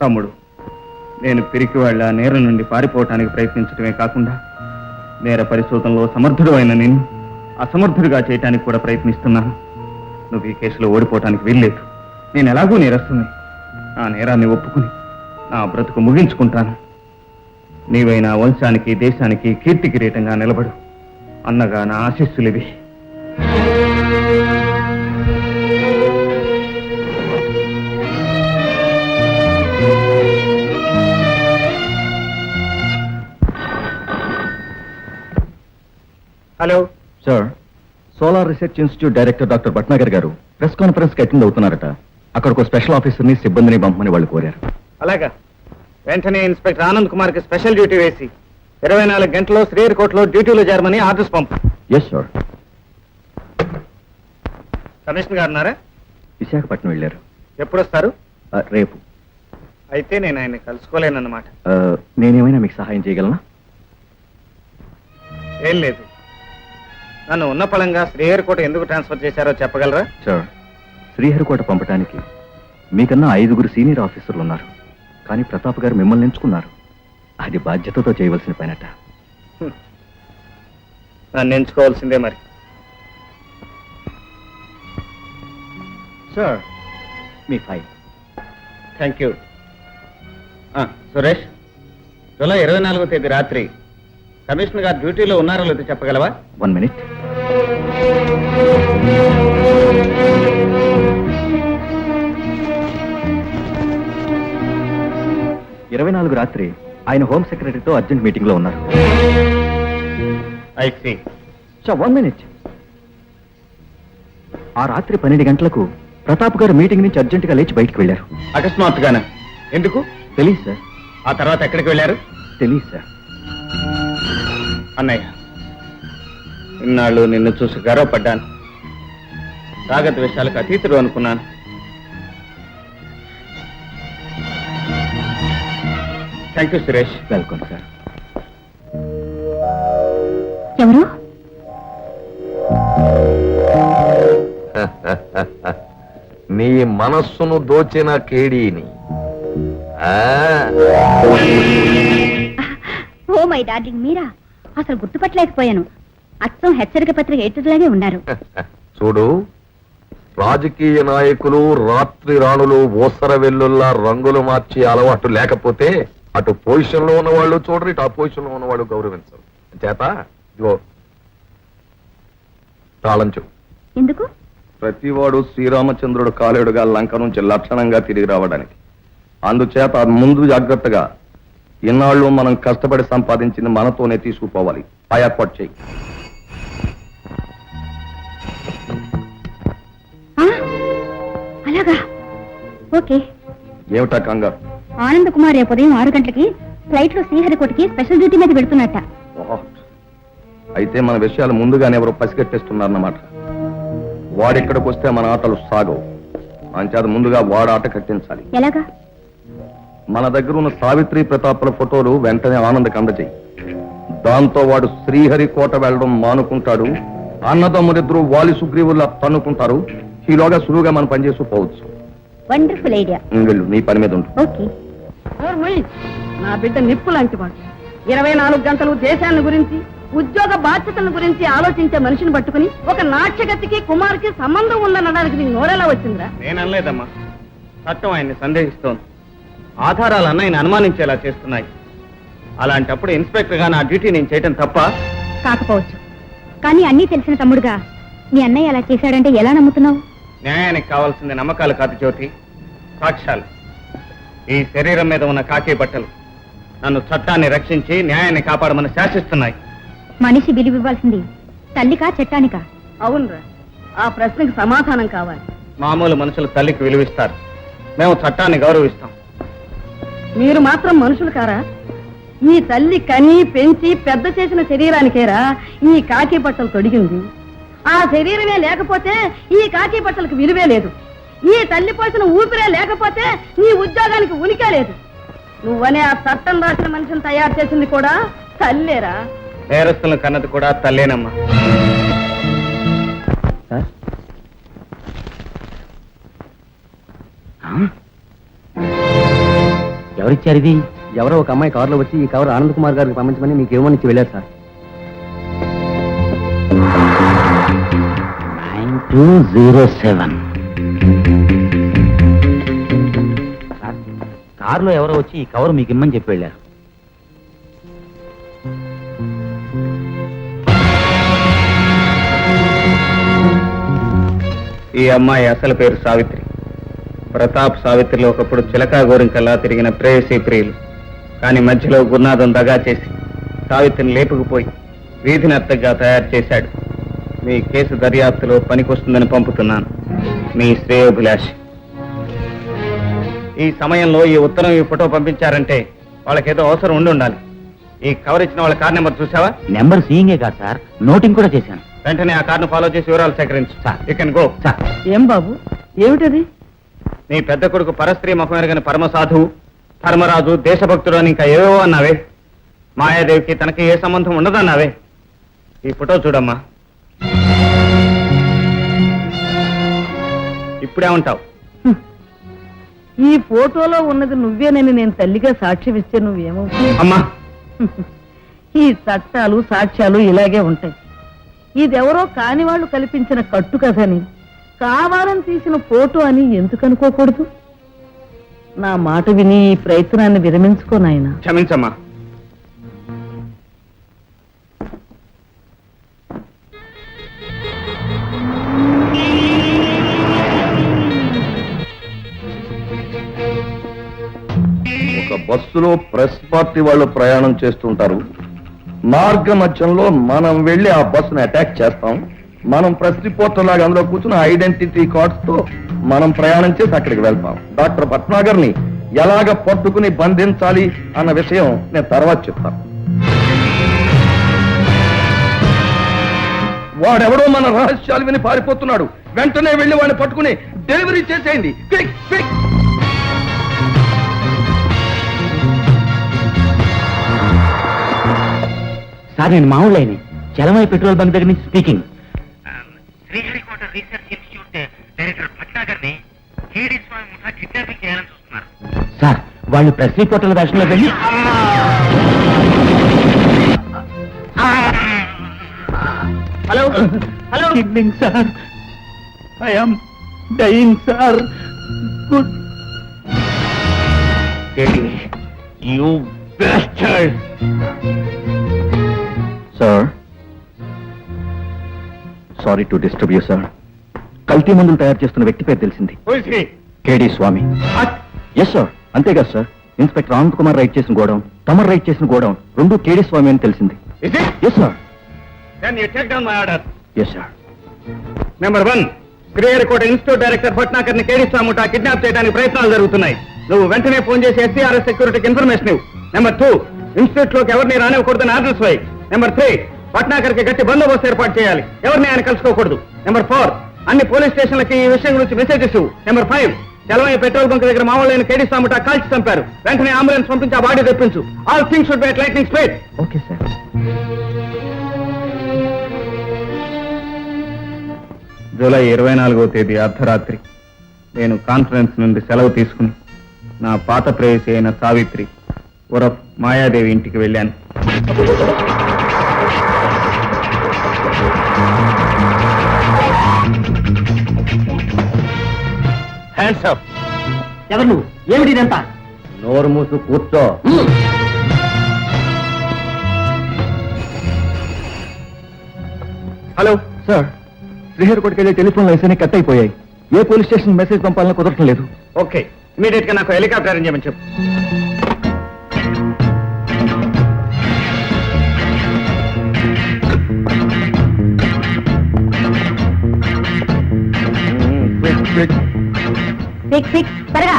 తమ్ముడు, నేను పిరికి వాళ్ళ నేరం నుండి పారిపోవటానికి ప్రయత్నించడమే కాకుండా నేర పరిశోధనలో సమర్థుడు అయిన నేను అసమర్థుడిగా చేయటానికి కూడా ప్రయత్నిస్తున్నాను. నువ్వు ఈ కేసులో ఓడిపోవటానికి వీల్లేదు. నేను ఎలాగూ నేరస్తుని. ఆ నేరాన్ని ఒప్పుకుని నా బ్రతుకు ముగించుకుంటాను. నీవై నా వంశానికి, దేశానికి కీర్తి కిరీటంగా నిలబడు. అన్నగా నా ఆశీస్సులివి. Hello sir, solar research institute director doctor Bhatnagar garu press conference కి అటెండ్ అవుతున్నారట. అక్కడికి స్పెషల్ ఆఫీసర్ని, సిబ్బందిని పంపమని వాళ్ళు కోరారు. అలాగా, వెంటనే ఇన్స్పెక్టర్ ఆనంద్ కుమార్ కి స్పెషల్ డ్యూటీ వేసి 24 గంటల్లో శ్రీహరికోటలో డ్యూటీలో చేరమని ఆర్డర్స్ పంపు. Yes sir. కమిషనర్ గారు ఉన్నారా? విశాఖపట్నం వెళ్ళారు. ఎప్పుడు వస్తారు? రేపు. అయితే నేను ఆయన్ని కలుసుకోలేనన్నమాట. నేనేమైనా మీకు సహాయం చేయగలనా? ఏం లేదు. నన్ను ఉన్న పళంగా శ్రీహరికోట ఎందుకు ట్రాన్స్ఫర్ చేశారో చెప్పగలరా? సార్, శ్రీహరికోట పంపడానికి మీకన్నా 5 సీనియర్ ఆఫీసర్లు ఉన్నారు. కానీ ప్రతాప్ గారు మిమ్మల్ని ఎంచుకున్నారు. అది బాధ్యతతో చేయవలసిన పనట. నన్ను ఎంచుకోవాల్సిందే మరి. సార్, మీ file. Thank you. Suresh, July 24వ తేదీ రాత్రి కమిషనర్ గారు డ్యూటీలో ఉన్నారో లేదో చెప్పగలవా? 1 minute. రాత్రి ఆయన హోమ్ సెక్రటరీతో అర్జెంట్ మీటింగ్ లో ఉన్నారు. I see. 1 minute. ఆ రాత్రి 12 గంటలకు ప్రతాప్ గారు మీటింగ్ నుంచి అర్జెంట్ గా లేచి బయటకు వెళ్ళారు. అకస్మాత్తుగానా? ఎందుకు? తెలీదు సార్. ఆ తర్వాత ఎక్కడికి వెళ్ళారు? తెలీదు సార్. అన్నయ్య, ఇన్నాళ్ళు నిన్ను చూసి గర్వపడ్డాను. తాగత విషయాలకు అతీతుడు అనుకున్నాను. Thank you Suresh. Welcome sir. ఎవరు? నీ మనస్సును దోచిన కేడీని. ఓ మై డార్లింగ్, మీరా? అసలు గుర్తుపట్టలేకపోయాను. అచ్చం హెచ్చరిక పత్రిక ఎడిటర్లాగే ఉన్నారు. చూడు, రాజకీయ నాయకులు రాత్రి రాణులు ఓసర వెల్లుల్లా రంగులు మార్చి అలవాటు లేకపోతే అటు పొజిషన్ లో ఉన్నవాళ్ళు చూడరు, ఇటు ఆ పొజిషన్ లో ఉన్నవాళ్ళు గౌరవించరు. చేత ఇదిగో తాళం చెప్పు. ఎందుకు? ప్రతివాడు శ్రీరామచంద్రుడు కాలేడుగా లంక నుంచి లక్షణంగా తిరిగి రావడానికి. అందుచేత ముందు జాగ్రత్తగా ఇన్నాళ్ళు మనం కష్టపడి సంపాదించింది మనతోనే తీసుకుపోవాలి. ఆ ఏర్పాటు చేయి. అలాగా? ఓకే. ఏమిటా కంగారు? ఆనంద్ కుమార్ రేపు ఉదయం 6 గంటలకి ఫ్లైట్ లో శ్రీహరికోటకి స్పెషల్ డ్యూటీ మీద పెడుతున్నట్ట. అయితే మన విషయాలు ముందుగానే ఎవరో పసిగట్టేస్తున్నారన్నమాట. వాడిక్కడికి వస్తే మన ఆటలు సాగవు. అంచేత ముందుగా వాడు ఆట కట్టించాలి. ఎలాగా? మన దగ్గర ఉన్న సావిత్రి ప్రతాపుల ఫోటోలు వెంటనే ఆనందకు అందజేయి. దాంతో వాడు శ్రీహరికోట వెళ్ళడం మానుకుంటాడు. అన్నదమ్ములిద్దరూ వాలి సుగ్రీవుల్లా తన్నుకుంటారు. ఈలోగా సులువుగా మనం పనిచేస్తూ పోవచ్చు. Wonderful idea. వెళ్ళు, నీ పని మీద ఉండు. ఓకే. నా బిడ్డ నిప్పు లాంటి వాడు. 24 గంటలు దేశాన్ని గురించి, ఉద్యోగ బాధ్యతల గురించి ఆలోచించే మనిషిని పట్టుకుని ఒక నాట్యగతికి కుమార్కి సంబంధం ఉందనడానికి నీకు నోరెలా వచ్చిందిరా? నేను అనలేదమ్మా. చట్టం ఆయన్ని సందేహిస్తోంది. ఆధారాలు అన్నయ్యని అనుమానించేలా చేస్తున్నాయి. అలాంటప్పుడు ఇన్స్పెక్టర్ గా నా డ్యూటీ నేను చేయటం తప్ప? కాకపోవచ్చు, కానీ అన్నీ తెలిసిన తమ్ముడుగా మీ అన్నయ్య అలా చేశాడంటే ఎలా నమ్ముతున్నావు? న్యాయానికి కావాల్సింది నమ్మకాలు కాదు జ్యోతి, సాక్ష్యాలు. ఈ శరీరం మీద ఉన్న కాకి బట్టలు నన్ను చట్టాన్ని రక్షించి న్యాయాన్ని కాపాడమని శాసిస్తున్నాయి. మనిషి విలువివ్వాల్సింది తల్లికా చట్టానికా? అవునరా, ఆ ప్రశ్నకు సమాధానం కావాలి. మామూలు మనుషులు తల్లికి విలువిస్తారు. మేము చట్టాన్ని గౌరవిస్తాం. మీరు మాత్రం మనుషులు కారా? ఈ తల్లి కని పెంచి పెద్ద చేసిన శరీరానికేరా ఈ కాకి బట్టలు తొడిగింది. ఆ శరీరమే లేకపోతే ఈ కాకి బట్టలకు విలువే లేదు. ఈ తల్లి పోసిన ఊపిరే లేకపోతే నీ ఉద్యోగానికి ఉనికే లేదు. నువ్వనే ఆ చట్టం రాసిన మనిషిని తయారు చేసింది కూడా తల్లేరా. నేరస్తులను కన్నది కూడా తల్లేనమ్మా. ఎవరిచ్చారు ఇది? ఎవరో ఒక అమ్మాయి కారులో వచ్చి ఈ కవర్ ఆనంద్ కుమార్ గారికి పంపించమని మీకు ఏమని ఇచ్చి వెళ్ళారు సార్. 9207. కారులో ఎవరో వచ్చి ఈ కవర్ మీకు ఇమ్మని చెప్పి వెళ్ళారు. ఈ అమ్మాయి అసలు పేరు సావిత్రి. ప్రతాప్ సావిత్రిలో ఒకప్పుడు చిలకా గోరింకల్లా తిరిగిన ప్రేయసీ ప్రియులు. కానీ మధ్యలో గురునాథం దగా చేసి సావిత్రిని లేపుకుపోయి వీధిని అత్తగా తయారు చేశాడు. మీ కేసు దర్యాప్తులో పనికొస్తుందని పంపుతున్నాను. మీ శ్రేయోభిలాష్. ఈ సమయంలో ఈ ఉత్తరం ఈ ఫోటో పంపించారంటే వాళ్ళకేదో అవసరం ఉండాలి. ఈ కవర్ ఇచ్చిన వాళ్ళ కార్ నెంబర్ చూసావా? నెంబర్ సీయింగే కాదు సార్, నోటింగ్ కూడా చేశాను. వెంటనే ఆ కార్ను ఫాలో చేసి వివరాలు సేకరించు. Sir. You can go. Sir, ఏం బాబు ఏమిటది? నీ పెద్ద కొడుకు పరస్త్రీ ముఖం ఎరగని పరమసాధువు, ధర్మరాజు, దేశభక్తుడు అని ఇంకా ఏవేవో అన్నావే. మాయాదేవికి తనకి ఏ సంబంధం ఉండదన్నావే. ఈ ఫోటో చూడమ్మా. ఇప్పుడేమంటావు? ఈ ఫోటోలో ఉన్నది నువ్వేనని నేను తల్లిగా సాక్ష్యం ఇస్తే నువ్వేమవుతావు? అమ్మా, ఈ చట్టాలు సాక్ష్యాలు ఇలాగే ఉంటాయి. ఇదెవరో కాని వాళ్ళు కల్పించిన కట్టు కథని, కావాలని తీసిన ఫోటో అని ఎందుకు అనుకోకూడదు? నా మాట విని ఈ ప్రయత్నాన్ని విరమించుకో నాయనా. క్షమించమ్మా. ఒక బస్సులో ప్రెస్ పార్టీ వాళ్ళు ప్రయాణం చేస్తుంటారు. మార్గ మధ్యంలో మనం వెళ్ళి ఆ బస్సును అటాక్ చేస్తాం. మనం ప్రెస్ రిపోర్టర్ లాగా అందులో కూర్చుని ఐడెంటిటీ కార్డ్స్ తో మనం ప్రయాణం చేసి అక్కడికి వెళ్తాం. డాక్టర్ భట్నాగర్ ని ఎలాగ పట్టుకుని బంధించాలి అన్న విషయం నేను తర్వాత చెప్తాను. వాడెవడో మన రహస్యాలు విని పారిపోతున్నాడు. వెంటనే వెళ్ళి వాడిని పట్టుకుని డెలివరీ చేసేయండి. Quick quick. సార్ నేను మామూలు చలమై పెట్రోల్ బంక్ దగ్గర నుంచి speaking. Sriharikota research institute director Bhatnagar ని కేడి స్వామి ముఠా కిడ్నాపింగ్ చేయాలని చూస్తున్నారు సార్. వాళ్ళు ప్రెస్ రిపోర్టర్ల వేషంలో వెళ్ళి hello hello. Kidding sir, I am dying sir. Good you bastard. Sir, sorry to disturb you sir. కల్తీ మందులు తయారు చేస్తున్న వ్యక్తి పేరు తెలిసింది. కేడి స్వామి. Yes sir. అంతేగా sir, inspector Anand Kumar raid చేసిన గోడౌన్, తమర్ రైట్ చేసిన గోడౌన్ రెండు కేడి స్వామి అని తెలిసింది. Yes sir. Can you take down my order? Yes sir. Number 1, Sriharikota institute director Bhatnagar ని కేడి స్వామి ముఠా కిడ్నాప్ చేయడానికి ప్రయత్నాలు జరుగుతున్నాయి. నువ్వు వెంటనే ఫోన్ చేసి ఎస్సీఆర్ఎస్ సెక్యూరిటీకి ఇన్ఫర్మేషన్ ఇవ్వు. నెంబర్ 2, ఇన్స్టిట్యూట్ లోకి ఎవరిని రానివ్వకూడదని ఆర్డర్స్ వై. నెంబర్ 3, భట్నాకర్ కి గట్టి బందోబస్తు ఏర్పాటు చేయాలి. ఎవరిని ఆయన కలుసుకోకూడదు. నెంబర్ 4, అన్ని పోలీస్ స్టేషన్లకి ఈ విషయం గురించి మెసేజెస్ ఇవ్వు. నెంబర్ 5, చలమయ్య పెట్రోల్ బంక్ దగ్గర మామూలైన కేడి స్వామి ముఠా కాల్చి చంపారు. వెంటనే అంబులెన్స్ పంపించి ఆ బాడీ తెప్పించు. All things should be at lightning speed. Okay sir. July 24వ తేదీ అర్ధరాత్రి నేను కాన్ఫరెన్స్ నుండి సెలవు తీసుకుని నా పాత ప్రేయసి అయిన సావిత్రి ఉరఫ్ మాయాదేవి ఇంటికి వెళ్ళాను. Hands up. ఎవరు నువ్వు? ఏమిటి ఇదంతా? నోరు మూసు కూర్చో. హలో సార్, శ్రీహరికోటకి వెళ్ళే టెలిఫోన్ లైన్స్ అన్ని కట్ అయిపోయాయి. ఏ పోలీస్ స్టేషన్ మెసేజ్ పంపాలని కుదరటం లేదు. ఓకే, ఇమీడియట్ గా నాకు హెలికాప్టర్ అరేంజ్ చేయమని చెప్పు. సిక్స్ త్వరగా.